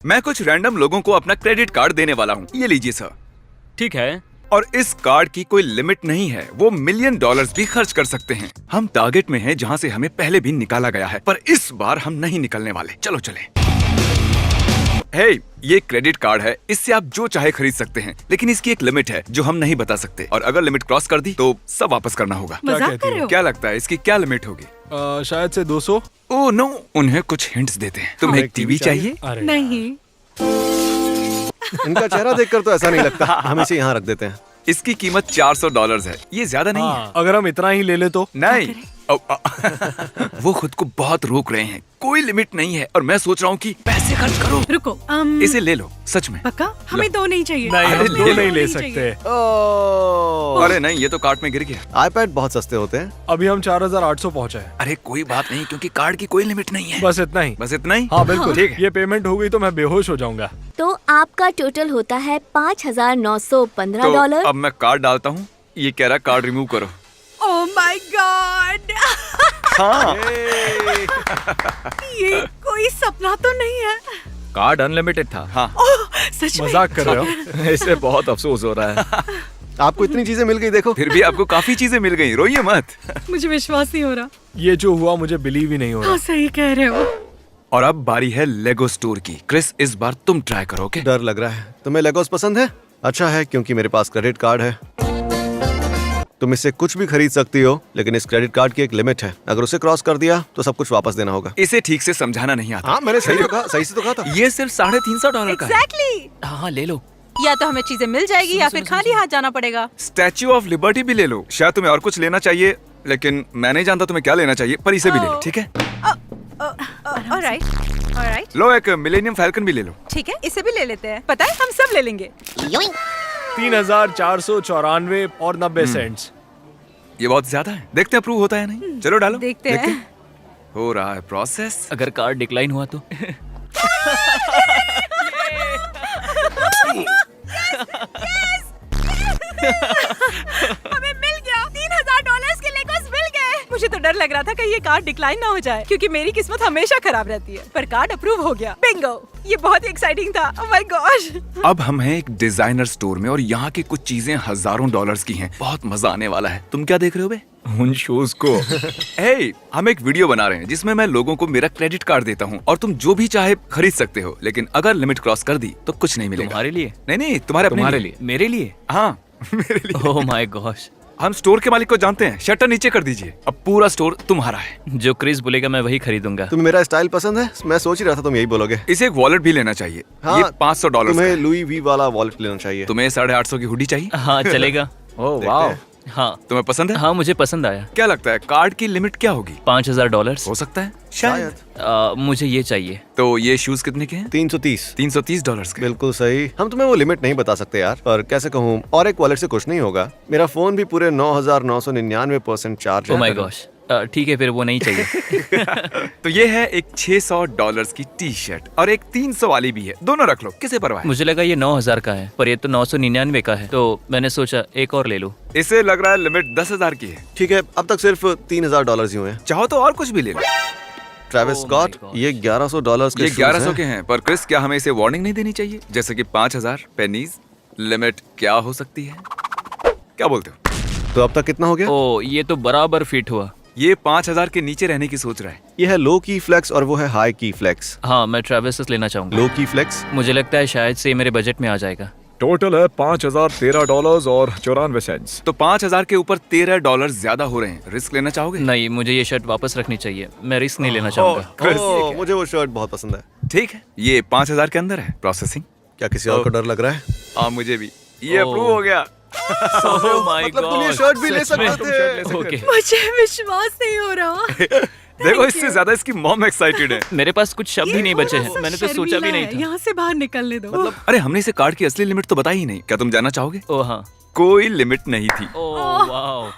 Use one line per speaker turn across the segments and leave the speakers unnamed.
मैं कुछ रैंडम लोगों को अपना क्रेडिट कार्ड देने वाला हूँ। ये लीजिए सर।
ठीक है।
और इस कार्ड की कोई लिमिट नहीं है, वो $1,000,000 भी खर्च कर सकते हैं। हम टारगेट में हैं जहाँ से हमें पहले भी निकाला गया है, पर इस बार हम नहीं निकलने वाले। चलो चले। हे, ये क्रेडिट कार्ड है, इससे आप जो चाहे खरीद सकते हैं, लेकिन इसकी एक लिमिट है जो हम नहीं बता सकते, और अगर लिमिट क्रॉस कर दी तो सब वापस करना होगा।
मजाक कर रहे हो?
क्या लगता है इसकी क्या लिमिट होगी?
शायद से 200।
ओह नो, उन्हें कुछ हिंट्स देते हैं। तुम्हें एक टीवी चाहिए?
नहीं।
इनका चेहरा देखकर तो ऐसा नहीं लगता। हम इसे यहाँ रख देते हैं।
इसकी कीमत $400 है। ये ज्यादा नहीं है।
अगर हम इतना ही ले ले तो?
नहीं। वो खुद को बहुत रोक रहे हैं। कोई लिमिट नहीं है और मैं सोच रहा हूँ कि पैसे खर्च करो।
रुको,
इसे ले लो, सच में।
पक्का? हमें दो नहीं चाहिए।
नहीं,
अरे
हम
ले
दो
लो।
नहीं ले सकते।
अरे नहीं, ये तो कार्ट में गिर गया।
आईपैड बहुत सस्ते होते हैं।
अभी हम 4800 पहुँचे हैं।
अरे कोई बात नहीं, क्योंकि कार्ड की कोई लिमिट नहीं है।
बस इतना ही।
बस इतना ही?
हाँ बिल्कुल।
ठीक है।
ये पेमेंट हो गई तो मैं बेहोश हो जाऊंगा।
तो आपका टोटल होता है $5,915।
तो अब मैं कार्ड डालता हूँ। ये कह रहा कार्ड रिमूव करो।
Oh my God.
हाँ।
ये कोई सपना तो नहीं है?
कार्ड अनलिमिटेड था।
हाँ।
ओह, सच में?
मजाक कर रहे हो?
इससे बहुत अफसोस हो रहा है।
आपको इतनी चीजें मिल गई, देखो।
फिर भी आपको काफी चीजें मिल गई, रोइए मत।
मुझे विश्वास नहीं हो रहा।
ये जो हुआ मुझे बिलीव ही नहीं हो
हाँ,
रहा।
सही कह रहे हो।
और अब बारी है लेगो स्टोर की। क्रिस, इस बार तुम ट्राई करो। ओके?
डर लग रहा है। तुम्हें लेगोस पसंद है? अच्छा है, क्योंकि मेरे पास क्रेडिट कार्ड है। तुम इससे कुछ भी खरीद सकती हो, लेकिन इस क्रेडिट कार्ड की एक लिमिट है। अगर उसे क्रॉस कर दिया तो सब कुछ वापस देना होगा।
इसे ठीक से समझाना नहीं आता।
हाँ, मैंने सही तो कहा, सही से तो कहा था।
ये सिर्फ $350 का है।
एग्जैक्टली।
हाँ ले लो।
या तो हमें चीजें मिल जाएगी या फिर खाली हाथ जाना पड़ेगा।
स्टैच्यू ऑफ लिबर्टी भी ले लो। शायद तुम्हें और कुछ लेना चाहिए, लेकिन मैं नहीं जानता तुम्हें क्या लेना चाहिए, पर इसे भी ले लो, ठीक है?
Alright, alright.
लो, एक मिलेनियम फैल्कन भी ले लो।
ठीक है, इसे भी ले लेते हैं। पता है, हम सब ले लेंगे।
3494 और 90 सेंट्स।
ये बहुत ज्यादा है। देखते हैं अप्रूव होता है नहीं। चलो डालो।
देखते हैं।
हो रहा है प्रोसेस।
अगर कार्ड डिक्लाइन हुआ तो?
हमें मिल गया। $3000 के लेगोस मिल गए। मुझे तो डर लग रहा था कि ये कार्ड डिक्लाइन ना हो जाए, क्योंकि मेरी किस्मत हमेशा खराब रहती है। पर कार्ड अप्रूव हो गया। बिंगो। ये बहुत ही एक्साइटिंग था। Oh my gosh.
अब हम हैं एक डिजाइनर स्टोर में और यहाँ की कुछ चीजें हजारों डॉलर्स की हैं। बहुत मजा आने वाला है। तुम क्या देख रहे हो बे? उन शूज को। हे, हम एक वीडियो बना रहे हैं जिसमें मैं लोगों को मेरा क्रेडिट कार्ड देता हूँ और तुम जो भी चाहे खरीद सकते हो, लेकिन अगर लिमिट क्रॉस कर दी तो कुछ नहीं मिलेगा।
तुम्हारे लिए?
नहीं, तुम्हारे अपने
तुम्हारे लिए? मेरे लिए?
हाँ, मेरे लिए।
Oh my gosh.
हम स्टोर के मालिक को जानते हैं। शटर नीचे कर दीजिए। अब पूरा स्टोर तुम्हारा है।
जो क्रिस बोलेगा मैं वही खरीदूंगा।
तुम्हें मेरा स्टाइल पसंद है? मैं सोच ही रहा था तुम यही बोलोगे।
इसे एक वॉलेट भी लेना चाहिए।
हाँ,
ये $500
तुम्हें
का है।
लुई वी वाला वॉलेट लेना चाहिए।
तुम्हें 850 की हुडी चाहिए?
हाँ चलेगा। ओह
देखते
वाह।
हैं।
हाँ
तुम्हें पसंद है?
हाँ मुझे पसंद आया।
क्या लगता है कार्ड की लिमिट क्या होगी?
$5000।
हो सकता है
शायद।
मुझे ये चाहिए।
तो ये शूज कितने के हैं?
330।
$330 के।
बिल्कुल सही। हम तुम्हें वो लिमिट नहीं बता सकते यार, पर कैसे कहूँ, और एक वॉलेट से कुछ नहीं होगा। मेरा फोन भी पूरे 9999% चार्ज
ओह
है।
My gosh. ठीक है, फिर वो नहीं चाहिए।
तो ये है एक $600 की टी शर्ट और एक 300 वाली भी है। दोनों रख लो, किसे परवाह है?
मुझे लगा ये 9000 का है, पर ये तो 999 का है, तो मैंने सोचा एक और ले लूं।
इसे लग रहा है लिमिट 10,000 की है।
ठीक है, अब तक सिर्फ $3000 ही हुए हैं।
चाहो तो और कुछ भी ले लो।
Travis
Oh my
Scott,
gosh.
ये $1100 के
ये
शूज
1100
हैं।
के हैं, पर क्रिस क्या हमें इसे वार्निंग नहीं देनी चाहिए? जैसे कि 5000 पेनीज लिमिट क्या हो सकती है? क्या बोलते हो?
तो अब तक कितना हो गया?
ओ ये तो बराबर फिट हुआ।
ये 5000 के नीचे रहने की सोच रहा है।
ये है लो की फ्लेक्स और वो है हाई की फ्लेक्स।
हाँ मैं ट्रेविस लेना चाहूंगा।
लो की फ्लेक्स
मुझे लगता है शायद से ये मेरे बजट में आ जाएगा।
टोटल है $5013 और 94 सेंट्स।
तो 5000 के ऊपर $13 ज्यादा हो रहे हैं। रिस्क लेना चाहोगे?
नहीं, मुझे ये शर्ट वापस रखनी चाहिए। मैं रिस्क नहीं लेना चाहूंगा।
ओह, मुझे वो शर्ट बहुत पसंद है।
ठीक है, ये 5000 के अंदर है। प्रोसेसिंग।
क्या किसी और को डर लग रहा है?
हाँ मुझे भी। ये
ओह।
अप्रूव हो गया।
Oh my God.
मतलब तुम ये शर्ट भी ले सकते थे।
ओके।
मुझे विश्वास नहीं हो रहा।
देखो, इससे ज्यादा इसकी मॉम एक्साइटेड है।
मेरे पास कुछ शब्द ही नहीं बचे हैं। मैंने तो सोचा भी नहीं था।
यहाँ से बाहर निकलने दो।
मतलब अरे, हमने इसे कार्ड की असली लिमिट तो बताई ही नहीं। क्या तुम जानना चाहोगे?
ओह हाँ।
कोई लिमिट नहीं थी।
Oh wow.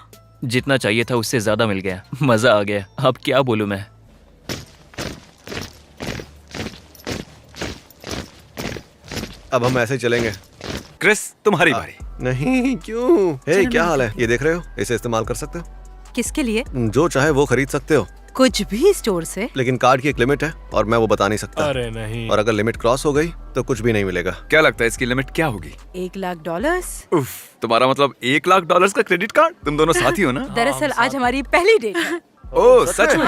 जितना चाहिए था उससे ज्यादा मिल गया। मजा आ गया। अब क्या बोलूं मैं।
अब हम ऐसे ही चलेंगे।
क्रिस, तुम्हारी बारी।
नहीं, क्यों? हे, क्या हाल है? ये देख रहे हो? इसे इस्तेमाल कर सकते हो।
किसके लिए?
जो चाहे वो खरीद सकते हो।
कुछ भी स्टोर से?
लेकिन कार्ड की एक लिमिट है और मैं वो बता नहीं सकता।
अरे नहीं।
और अगर लिमिट क्रॉस हो गई तो कुछ भी नहीं मिलेगा।
क्या लगता है इसकी लिमिट क्या होगी?
$1,00,000।
उफ, तुम्हारा मतलब $1,00,000 का क्रेडिट कार्ड? तुम दोनों साथी हो ना?
दरअसल आज हमारी पहली डेट है।
ओह सच में?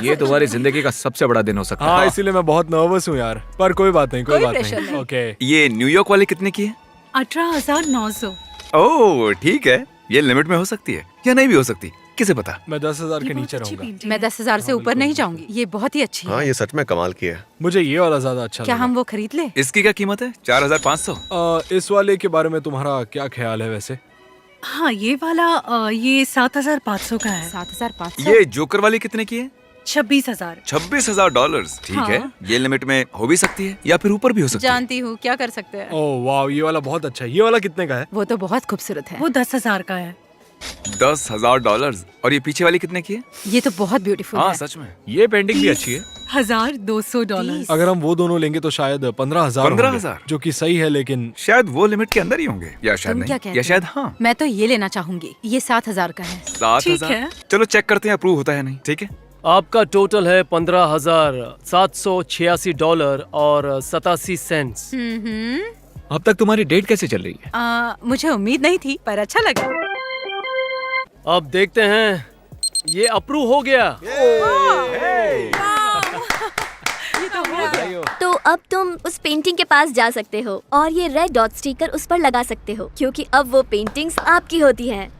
ये तुम्हारी जिंदगी का सबसे बड़ा दिन हो सकता है।
हाँ, इसीलिए मैं बहुत नर्वस हूँ यार, पर कोई बात नहीं, कोई
कोई
बात
प्रेशर
नहीं।
नहीं।
ओके।
ये न्यूयॉर्क वाली कितने की है?
18,900।
ओह ठीक है, ये लिमिट में हो सकती है या नहीं भी हो सकती, किसे पता।
मैं 10,000 के
ये बहुत
नीचे
अच्छी
रहूंगा।
पेंटिंग
मैं
है।
10,000 से ऊपर नहीं जाऊंगी। ये बहुत ही अच्छी
हाँ,
है।
ये सच में कमाल की है।
मुझे ये वाला ज्यादा अच्छा
क्या
लगा।
हम वो खरीद ले?
इसकी क्या कीमत है? 4,500।
इस वाले के बारे में तुम्हारा क्या ख्याल है वैसे?
हाँ ये वाला ये 7,500 का है।
7,500।
ये जोकर वाली कितने की है?
26,000।
$26,000। ठीक
हाँ।
है, ये लिमिट में हो भी सकती है या फिर ऊपर भी हो सकती है।
जानती हूँ, क्या कर सकते हैं।
ओह वाह, ये वाला बहुत अच्छा है। ये वाला कितने का है?
वो तो बहुत खूबसूरत है।
वो 10,000 का है।
$10,000। और ये पीछे वाली कितने की है?
ये तो बहुत ब्यूटीफुल
हाँ
है।
सच में।
ये पेंटिंग भी अच्छी है।
$1,200।
अगर हम वो दोनों लेंगे तो शायद 15,000
15,000
जो कि सही है, लेकिन
शायद वो लिमिट के अंदर ही होंगे या शायद
तुम क्या
नहीं,
कहते
या
हो?
शायद हाँ।
मैं तो ये लेना चाहूंगी। ये 7,000 का है।
7,000।
है।
चलो चेक करते हैं अप्रूव होता है नहीं। ठीक है,
आपका टोटल है $15,786 और 87 सेंट्स।
अब तक तुम्हारी डेट कैसे चल रही है?
मुझे उम्मीद नहीं थी, पर अच्छा लगा।
अब देखते हैं, ये अप्रूव हो गया।
तो अब तुम उस पेंटिंग के पास जा सकते हो और ये रेड डॉट स्टिकर उस पर लगा सकते हो, क्योंकि अब वो पेंटिंग्स आपकी होती हैं।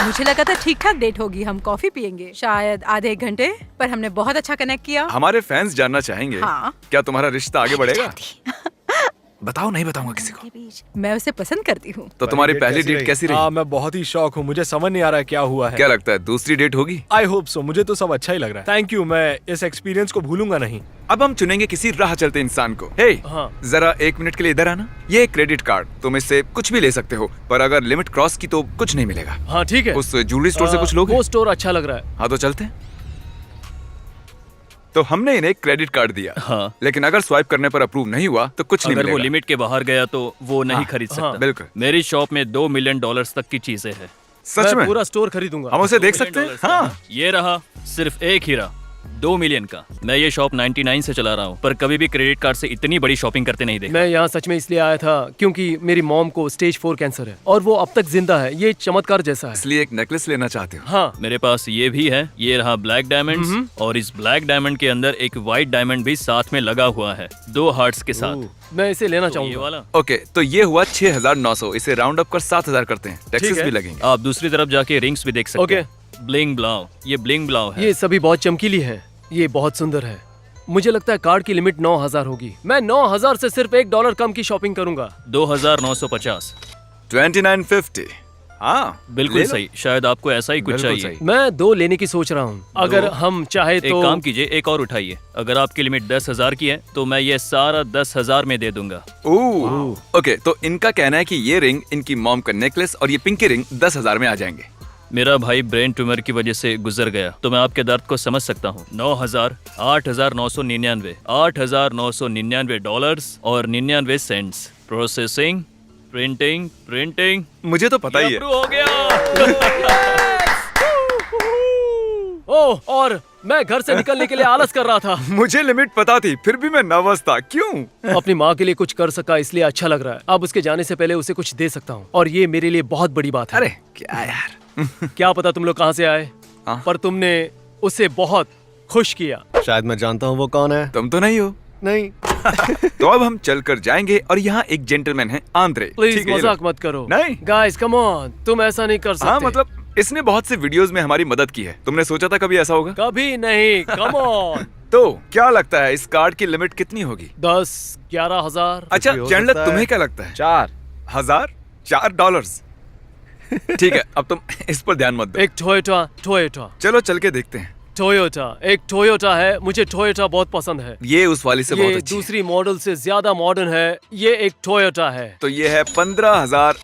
मुझे लगा था ठीक ठाक डेट होगी, हम कॉफी पियेंगे शायद आधे एक घंटे, पर हमने बहुत अच्छा कनेक्ट किया।
हमारे फैंस जानना चाहेंगे
हाँ।
क्या तुम्हारा रिश्ता आगे बढ़ेगा? बताओ, नहीं बताऊंगा किसी को।
मैं उसे पसंद करती हूँ।
तो तुम्हारी पहली डेट कैसी रही?
हाँ, मैं बहुत ही शौक हूँ। मुझे समझ नहीं आ रहा है क्या हुआ है।
क्या लगता है दूसरी डेट होगी?
I hope so. मुझे तो सब अच्छा ही लग रहा है। थैंक यू, मैं इस एक्सपीरियंस को भूलूंगा नहीं।
अब हम चुनेंगे किसी राह चलते इंसान को। हे,
हाँ।
जरा 1 मिनट के लिए इधर आना। ये एक क्रेडिट कार्ड, तुम इससे कुछ भी ले सकते हो, पर अगर लिमिट क्रॉस की तो कुछ नहीं मिलेगा।
हाँ ठीक है।
उस ज्वेलरी स्टोर से कुछ लोगे?
वो स्टोर अच्छा लग रहा है।
हाँ तो चलते हैं। तो हमने इन्हें क्रेडिट कार्ड दिया,
हाँ।
लेकिन अगर स्वाइप करने पर अप्रूव नहीं हुआ तो कुछ नहीं
अगर वो
मिलेगा।
लिमिट के बाहर गया तो वो नहीं
हाँ,
खरीद सकता।
हाँ, बिल्कुल।
मेरी शॉप में $2 मिलियन तक की चीजें हैं।
सच में?
पूरा स्टोर खरीदूंगा।
हम उसे
$2
देख सकते हैं?
मिलियन
हाँ।
ये रहा सिर्फ एक हीरा, $2 मिलियन का। मैं ये शॉप 99 से चला रहा हूँ, पर कभी भी क्रेडिट कार्ड से इतनी बड़ी शॉपिंग करते नहीं देखा।
मैं यहाँ सच में इसलिए आया था क्योंकि मेरी मॉम को स्टेज 4 कैंसर है और वो अब तक जिंदा है। ये चमत्कार जैसा है।
इसलिए एक नेकलेस लेना चाहते हो?
हाँ।
मेरे पास ये भी है। ये रहा ब्लैक डायमंड्स, और इस ब्लैक डायमंड के अंदर एक व्हाइट डायमंड भी साथ में लगा हुआ है, 2 हार्ट्स के साथ।
मैं इसे लेना
तो ये
चाहूंगा।
वाला।
ओके, तो ये हुआ 6,900। इसे राउंड अप कर 7,000 करते हैं। टैक्सेस
है।
भी लगेंगे।
आप दूसरी तरफ जाके रिंग्स भी देख सकते
ओके।
हैं। ब्लिंग ब्लाउ, ये ब्लिंग ब्लाउ है।
ये सभी बहुत चमकीली है। ये बहुत सुंदर है। मुझे लगता है कार्ड की लिमिट 9,000 होगी। मैं 9,000 से सिर्फ $1 कम की शॉपिंग करूंगा।
2,950।
2950। हाँ
बिल्कुल
ले लो।
सही। शायद आपको ऐसा ही कुछ
बिल्कुल
चाहिए।
सही।
मैं 2 लेने की सोच रहा हूँ। अगर हम चाहे
एक
तो
काम कीजिए, एक और उठाइए। अगर आपकी लिमिट 10,000 की है तो मैं ये सारा 10,000 में दे दूंगा।
ओह, ओके, तो इनका कहना है कि ये रिंग, इनकी मॉम का नेकलेस और ये पिंकी रिंग 10,000 में आ जाएंगे।
मेरा भाई ब्रेन ट्यूमर की वजह से गुजर गया, तो मैं आपके दर्द को समझ सकता हूँ। 9,000, 8,999, $8,999 और 99 सेंट्स। Processing, printing, printing.
मुझे तो पता ही है।
अप्रूव हो गया।
ओह, और मैं घर से निकलने के लिए आलस कर रहा था।
मुझे लिमिट पता थी, फिर भी मैं नर्वस था। क्यों?
अपनी माँ के लिए कुछ कर सका इसलिए अच्छा लग रहा है। अब उसके जाने से पहले उसे कुछ दे सकता हूँ और ये मेरे लिए बहुत बड़ी बात है।
अरे क्या यार।
क्या पता तुम लोग कहाँ से आए,
हाँ।
पर तुमने उसे बहुत खुश किया।
शायद मैं जानता हूँ वो कौन है।
तुम तो नहीं हो।
नहीं।
तो अब हम चलकर जाएंगे और यहाँ एक जेंटलमैन है, आंद्रे।
प्लीज
ठीक है, ये लो।
मजाक मत करो।
नहीं।
गाइस कम ऑन, तुम ऐसा नहीं कर सकते।
हाँ मतलब इसने बहुत से वीडियोस में हमारी मदद की है। तुमने सोचा था कभी ऐसा होगा?
कभी नहीं। Come on.
तो क्या लगता है इस कार्ड की लिमिट कितनी होगी?
10-11,000।
अच्छा
भी हो
चैंडलर,
सकता है।
तुम्हें क्या लगता है?
4,000।
$4। ठीक है, अब तुम इस पर ध्यान मत दो।
एक टोयोटा
चलो चल के देखते हैं।
एक टोयोटा है। मुझे टोयोटा बहुत पसंद है।
ये उस वाली से बहुत
ये
अच्छी है।
दूसरी मॉडल से ज्यादा मॉडर्न है। ये एक टोयोटा है।
तो ये है 15,000